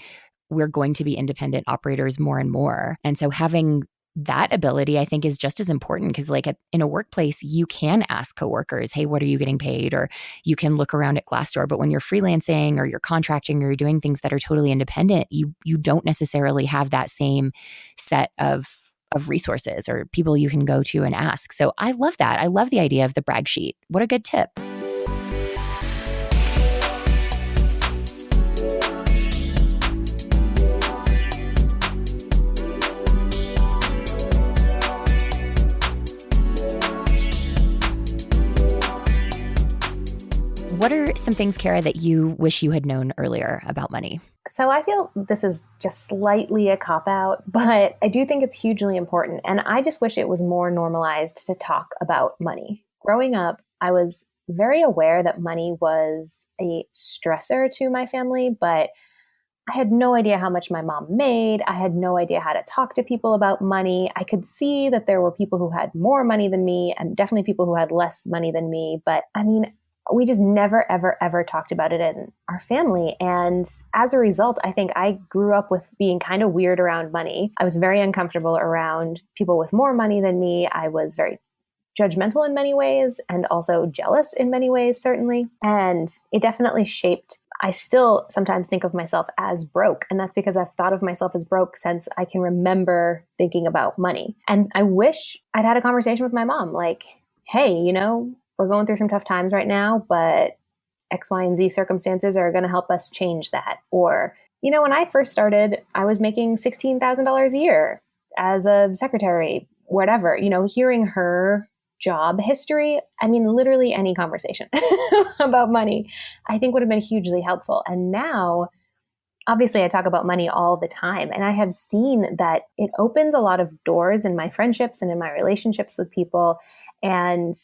we're going to be independent operators more and more. And so having that ability, I think, is just as important because in a workplace, you can ask coworkers, hey, what are you getting paid? Or you can look around at Glassdoor. But when you're freelancing or you're contracting or you're doing things that are totally independent, you don't necessarily have that same set of resources or people you can go to and ask. So I love that. I love the idea of the brag sheet. What a good tip. What are some things, Kara, that you wish you had known earlier about money? So I feel this is just slightly a cop-out, but I do think it's hugely important. And I just wish it was more normalized to talk about money. Growing up, I was very aware that money was a stressor to my family, but I had no idea how much my mom made. I had no idea how to talk to people about money. I could see that there were people who had more money than me and definitely people who had less money than me. But I mean, we just never, ever, ever talked about it in our family. And as a result, I think I grew up with being kind of weird around money. I was very uncomfortable around people with more money than me. I was very judgmental in many ways and also jealous in many ways, certainly. And it definitely shaped. I still sometimes think of myself as broke. And that's because I've thought of myself as broke since I can remember thinking about money. And I wish I'd had a conversation with my mom like, hey, we're going through some tough times right now, but X, Y, and Z circumstances are going to help us change that. Or, when I first started, I was making $16,000 a year as a secretary, whatever, hearing her job history. I mean, literally any conversation about money, I think would have been hugely helpful. And now, obviously, I talk about money all the time, and I have seen that it opens a lot of doors in my friendships and in my relationships with people. And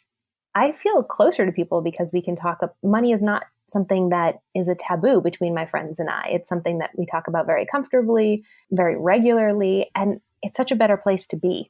I feel closer to people because we can talk. Money is not something that is a taboo between my friends and I. It's something that we talk about very comfortably, very regularly, and it's such a better place to be.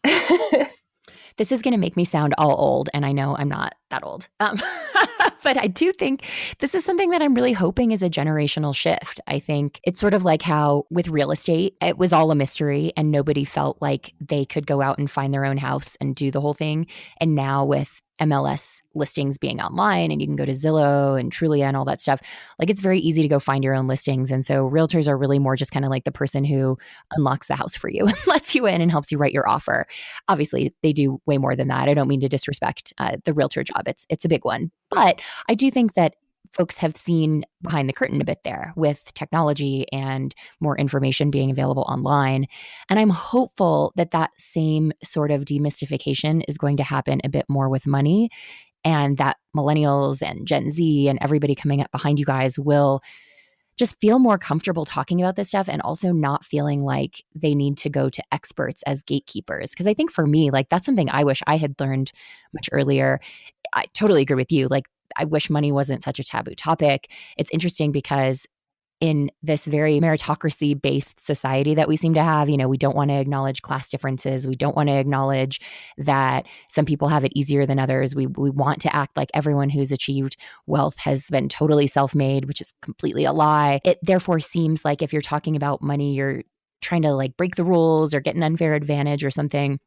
This is going to make me sound all old, and I know I'm not that old. But I do think this is something that I'm really hoping is a generational shift. I think it's sort of like how with real estate, it was all a mystery and nobody felt like they could go out and find their own house and do the whole thing. And now with MLS listings being online and you can go to Zillow and Trulia and all that stuff, like it's very easy to go find your own listings. And so realtors are really more just kind of like the person who unlocks the house for you and lets you in and helps you write your offer. Obviously, they do way more than that. I don't mean to disrespect the realtor job. It's a big one. But I do think that folks have seen behind the curtain a bit there with technology and more information being available online. And I'm hopeful that that same sort of demystification is going to happen a bit more with money, and that millennials and Gen Z and everybody coming up behind you guys will just feel more comfortable talking about this stuff and also not feeling like they need to go to experts as gatekeepers. Because I think for me, like that's something I wish I had learned much earlier. I totally agree with you. Like I wish money wasn't such a taboo topic. It's interesting because in this very meritocracy-based society that we seem to have. You know, we don't want to acknowledge class differences. We don't want to acknowledge that some people have it easier than others. We want to act like everyone who's achieved wealth has been totally self-made, which is completely a lie. It therefore seems like if you're talking about money, you're trying to like break the rules or get an unfair advantage or something.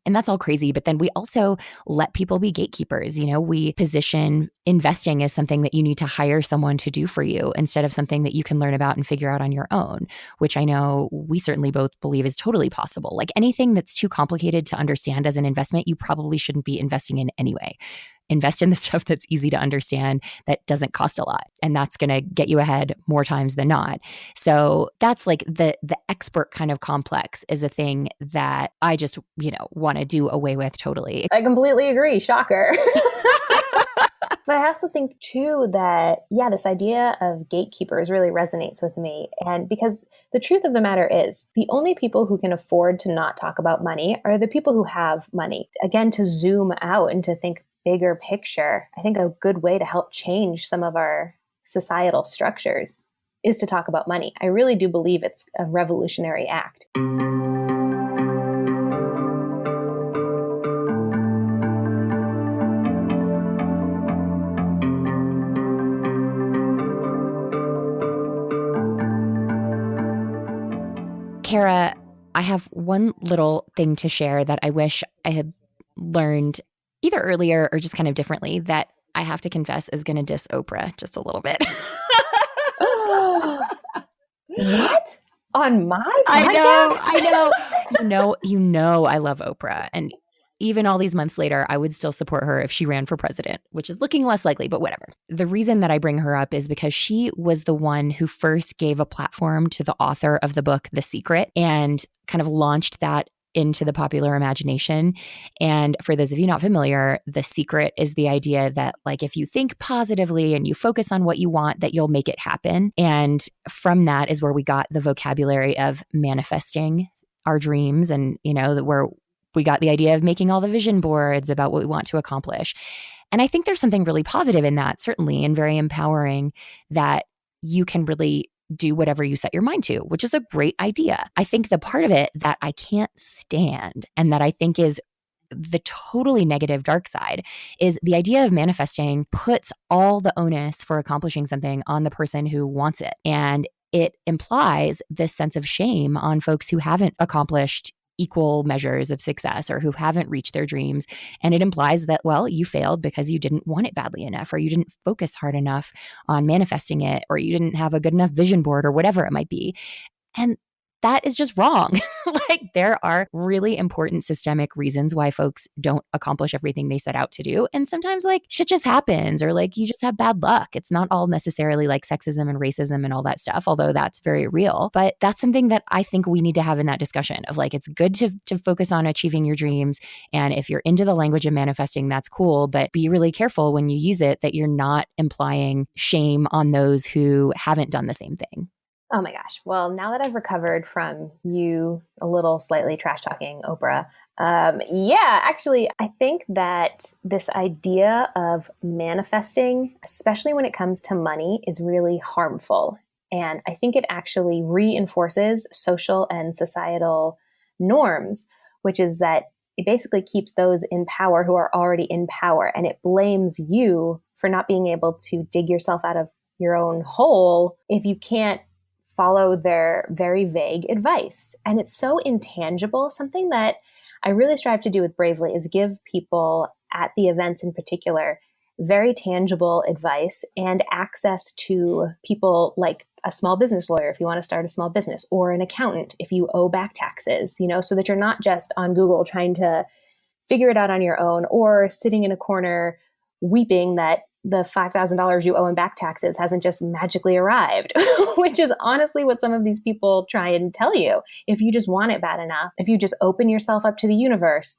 And that's all crazy. But then we also let people be gatekeepers. You know, we position investing as something that you need to hire someone to do for you instead of something that you can learn about and figure out on your own, which I know we certainly both believe is totally possible. Like anything that's too complicated to understand as an investment, you probably shouldn't be investing in anyway. Invest in the stuff that's easy to understand, that doesn't cost a lot. And that's going to get you ahead more times than not. So that's like the expert kind of complex is a thing that I just, want to do away with totally. I completely agree. Shocker. But I also think too that, this idea of gatekeepers really resonates with me. And because the truth of the matter is the only people who can afford to not talk about money are the people who have money. Again, to zoom out and to think bigger picture, I think a good way to help change some of our societal structures is to talk about money. I really do believe it's a revolutionary act. Kara, I have one little thing to share that I wish I had learned either earlier or just kind of differently that I have to confess is going to diss Oprah just a little bit. What? On my podcast? I know. I love Oprah. And even all these months later, I would still support her if she ran for president, which is looking less likely, but whatever. The reason that I bring her up is because she was the one who first gave a platform to the author of the book, The Secret, and kind of launched that into the popular imagination. And for those of you not familiar, The Secret is the idea that like if you think positively and you focus on what you want, that you'll make it happen. And from that is where we got the vocabulary of manifesting our dreams, and where we got the idea of making all the vision boards about what we want to accomplish. And I think there's something really positive in that, certainly, and very empowering, that you can really do whatever you set your mind to, which is a great idea. I think the part of it that I can't stand and that I think is the totally negative dark side is the idea of manifesting puts all the onus for accomplishing something on the person who wants it. And it implies this sense of shame on folks who haven't accomplished equal measures of success or who haven't reached their dreams. And it implies that, well, you failed because you didn't want it badly enough, or you didn't focus hard enough on manifesting it, or you didn't have a good enough vision board or whatever it might be. And that is just wrong. Like there are really important systemic reasons why folks don't accomplish everything they set out to do. And sometimes like shit just happens, or like you just have bad luck. It's not all necessarily like sexism and racism and all that stuff, although that's very real. But that's something that I think we need to have in that discussion of like, it's good to focus on achieving your dreams. And if you're into the language of manifesting, that's cool. But be really careful when you use it that you're not implying shame on those who haven't done the same thing. Oh my gosh. Well, now that I've recovered from you a little slightly trash talking Oprah, actually, I think that this idea of manifesting, especially when it comes to money, is really harmful. And I think it actually reinforces social and societal norms, which is that it basically keeps those in power who are already in power. And it blames you for not being able to dig yourself out of your own hole if you can't follow their very vague advice. And it's so intangible. Something that I really strive to do with Bravely is give people at the events in particular very tangible advice and access to people like a small business lawyer if you want to start a small business, or an accountant if you owe back taxes, so that you're not just on Google trying to figure it out on your own, or sitting in a corner weeping that the $5,000 you owe in back taxes hasn't just magically arrived, which is honestly what some of these people try and tell you. If you just want it bad enough, if you just open yourself up to the universe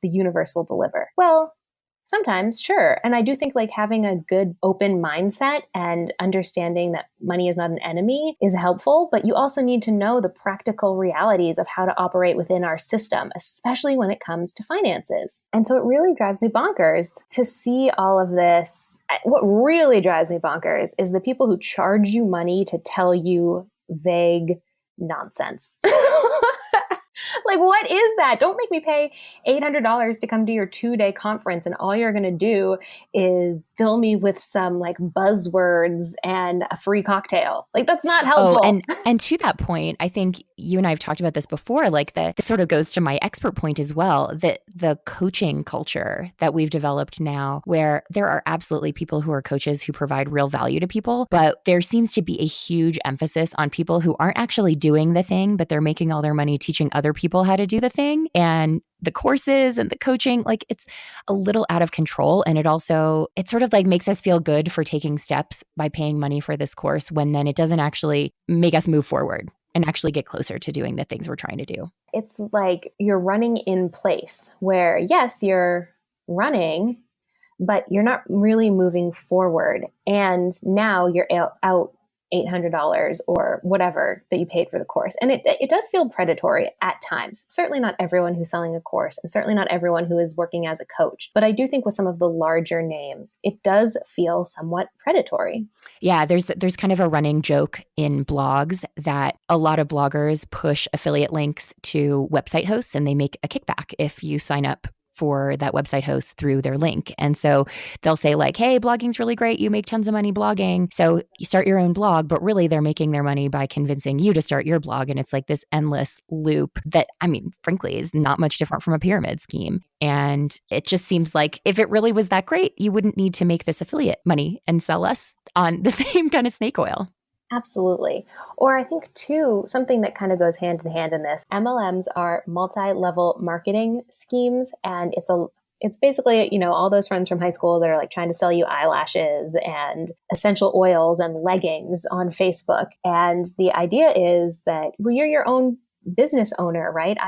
will deliver. Well, Sometimes, sure. And I do think like having a good open mindset and understanding that money is not an enemy is helpful, but you also need to know the practical realities of how to operate within our system, especially when it comes to finances. And so it really drives me bonkers to see all of this. What really drives me bonkers is the people who charge you money to tell you vague nonsense. Like, what is that? Don't make me pay $800 to come to your 2-day conference and all you're going to do is fill me with some like buzzwords and a free cocktail. Like, that's not helpful. Oh, and to that point, I think you and I have talked about this before, like this sort of goes to my expert point as well, that the coaching culture that we've developed now, where there are absolutely people who are coaches who provide real value to people, but there seems to be a huge emphasis on people who aren't actually doing the thing, but they're making all their money teaching other people how to do the thing. And the courses and the coaching, like it's a little out of control. And it sort of like makes us feel good for taking steps by paying money for this course when then it doesn't actually make us move forward and actually get closer to doing the things we're trying to do. It's like you're running in place where, yes, you're running, but you're not really moving forward. And now you're out $800 or whatever that you paid for the course. And it does feel predatory at times. Certainly not everyone who's selling a course, and certainly not everyone who is working as a coach. But I do think with some of the larger names, it does feel somewhat predatory. Yeah, there's kind of a running joke in blogs that a lot of bloggers push affiliate links to website hosts and they make a kickback if you sign up for that website host through their link. And so they'll say like, hey, blogging's really great. You make tons of money blogging. So you start your own blog, but really they're making their money by convincing you to start your blog. And it's like this endless loop that, I mean, frankly, is not much different from a pyramid scheme. And it just seems like if it really was that great, you wouldn't need to make this affiliate money and sell us on the same kind of snake oil. Absolutely. Or I think too, something that kind of goes hand in hand in this, MLMs are multi-level marketing schemes. And it's basically, all those friends from high school that are like trying to sell you eyelashes and essential oils and leggings on Facebook. And the idea is that, well, you're your own business owner, right?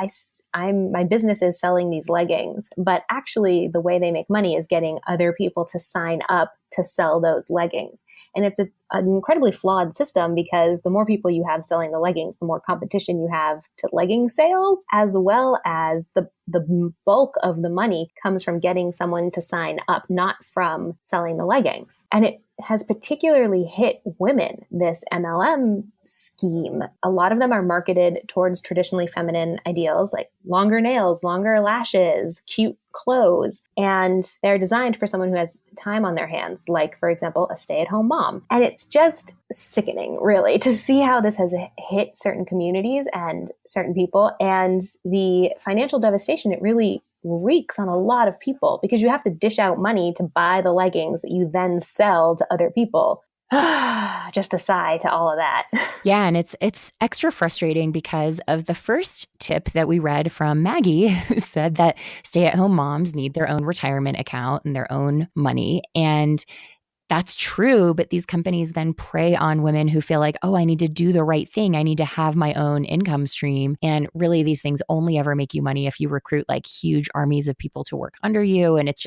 My business is selling these leggings, but actually the way they make money is getting other people to sign up to sell those leggings. And it's an incredibly flawed system because the more people you have selling the leggings, the more competition you have to legging sales, as well as the bulk of the money comes from getting someone to sign up, not from selling the leggings. And it has particularly hit women, this MLM scheme. A lot of them are marketed towards traditionally feminine ideals like longer nails, longer lashes, cute clothes, and they're designed for someone who has time on their hands, like, for example, a stay-at-home mom. And it's just sickening, really, to see how this has hit certain communities and certain people, and the financial devastation it really wreaks on a lot of people because you have to dish out money to buy the leggings that you then sell to other people. Just a sigh to all of that. Yeah, and it's extra frustrating because of the first tip that we read from Maggie, who said that stay-at-home moms need their own retirement account and their own money. And that's true, but these companies then prey on women who feel like, oh, I need to do the right thing. I need to have my own income stream. And really, these things only ever make you money if you recruit like huge armies of people to work under you. And it's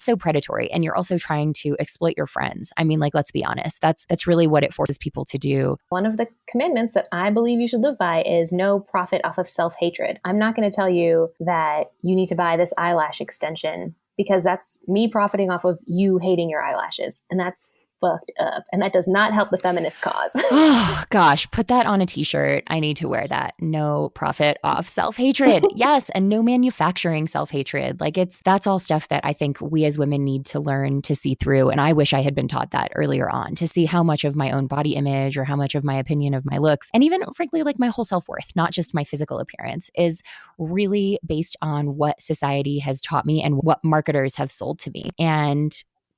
so predatory. And you're also trying to exploit your friends. I mean, like, let's be honest. That's really what it forces people to do. One of the commandments that I believe you should live by is no profit off of self-hatred. I'm not going to tell you that you need to buy this eyelash extension because that's me profiting off of you hating your eyelashes. And that's fucked up. And that does not help the feminist cause. Oh, gosh, put that on a t-shirt. I need to wear that. No profit off self-hatred. Yes. And no manufacturing self-hatred. Like that's all stuff that I think we as women need to learn to see through. And I wish I had been taught that earlier on, to see how much of my own body image or how much of my opinion of my looks, and even frankly, like my whole self-worth, not just my physical appearance, is really based on what society has taught me and what marketers have sold to me. And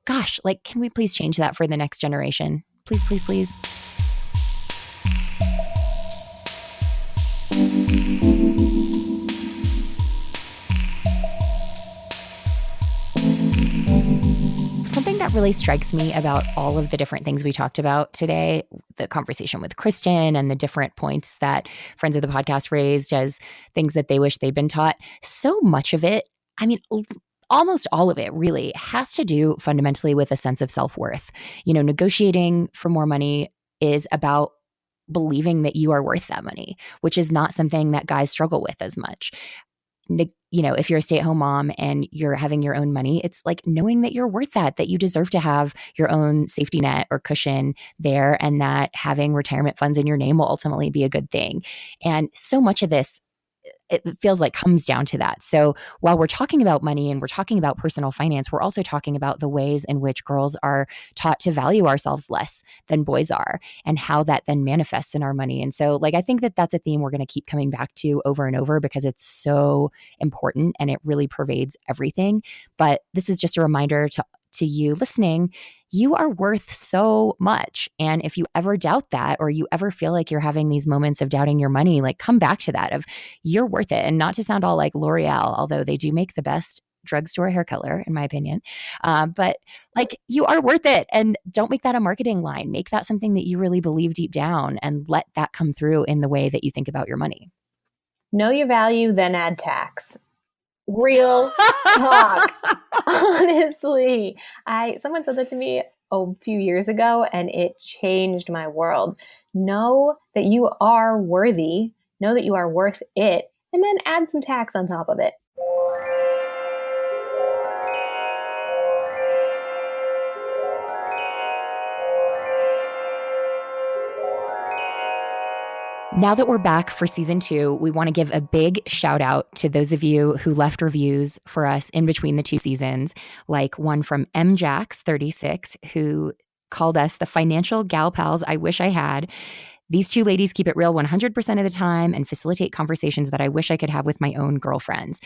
gosh, like, can we please change that for the next generation? Please, please, please. Something that really strikes me about all of the different things we talked about today, the conversation with Kristin and the different points that friends of the podcast raised as things that they wish they'd been taught, so much of it, I mean, almost all of it really has to do fundamentally with a sense of self-worth. Negotiating for more money is about believing that you are worth that money, which is not something that guys struggle with as much. If you're a stay-at-home mom and you're having your own money, it's like knowing that you're worth that you deserve to have your own safety net or cushion there, and that having retirement funds in your name will ultimately be a good thing. And so much of this, it feels like, comes down to that. So while we're talking about money and we're talking about personal finance, we're also talking about the ways in which girls are taught to value ourselves less than boys are, and how that then manifests in our money. And so I think that that's a theme we're going to keep coming back to over and over, because it's so important and it really pervades everything. But this is just a reminder to you listening, you are worth so much. And if you ever doubt that, or you ever feel like you're having these moments of doubting your money, come back to that of you're worth it. And not to sound all like L'Oreal, although they do make the best drugstore hair color, in my opinion. But you are worth it. And don't make that a marketing line. Make that something that you really believe deep down, and let that come through in the way that you think about your money. Know your value, then add tax. Real talk. Honestly, someone said that to me a few years ago, and it changed my world. Know that you are worthy, know that you are worth it, and then add some tax on top of it. Now that we're back for season 2, we want to give a big shout out to those of you who left reviews for us in between the 2 seasons, like one from MJax36, who called us the financial gal pals I wish I had. These 2 ladies keep it real 100% of the time and facilitate conversations that I wish I could have with my own girlfriends.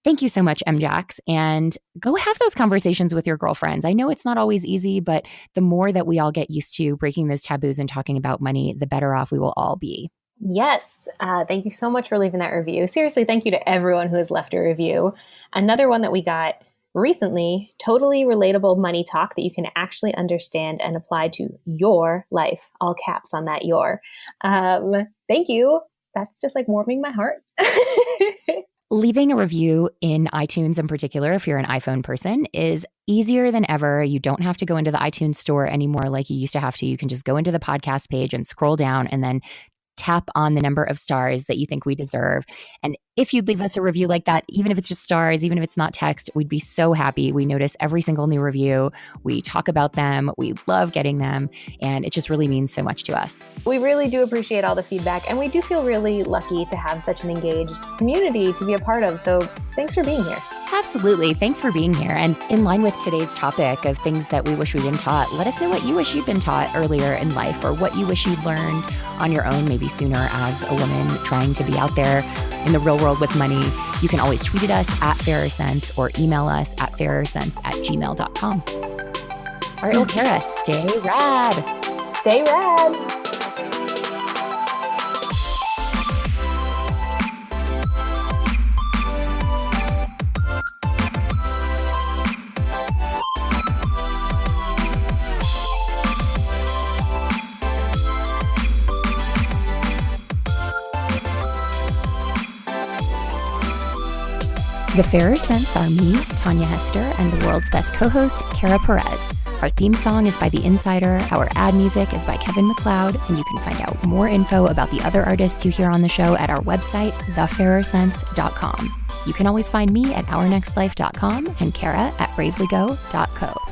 Thank you so much, MJax, and go have those conversations with your girlfriends. I know it's not always easy, but the more that we all get used to breaking those taboos and talking about money, the better off we will all be. Yes. Thank you so much for leaving that review. Seriously, thank you to everyone who has left a review. Another one that we got recently, totally relatable money talk that you can actually understand and apply to your life. All caps on that your. Thank you. That's just warming my heart. Leaving a review in iTunes in particular, if you're an iPhone person, is easier than ever. You don't have to go into the iTunes store anymore like you used to have to. You can just go into the podcast page and scroll down and then tap on the number of stars that you think we deserve. And if you'd leave us a review like that, even if it's just stars, even if it's not text, we'd be so happy. We notice every single new review. We talk about them. We love getting them. And it just really means so much to us. We really do appreciate all the feedback. And we do feel really lucky to have such an engaged community to be a part of. So thanks for being here. Absolutely. Thanks for being here. And in line with today's topic of things that we wish we'd been taught, let us know what you wish you'd been taught earlier in life, or what you wish you'd learned on your own, maybe sooner, as a woman trying to be out there in the real world with money. You can always tweet at us at FairerSense or email us at fairersense@gmail.com. All right, well, Kara, stay rad. Stay rad. The Fairer Sense are me, Tanya Hester, and the world's best co-host, Kara Perez. Our theme song is by The Insider, our ad music is by Kevin MacLeod, and you can find out more info about the other artists you hear on the show at our website, thefairersense.com. You can always find me at ournextlife.com and Kara at bravelygo.co.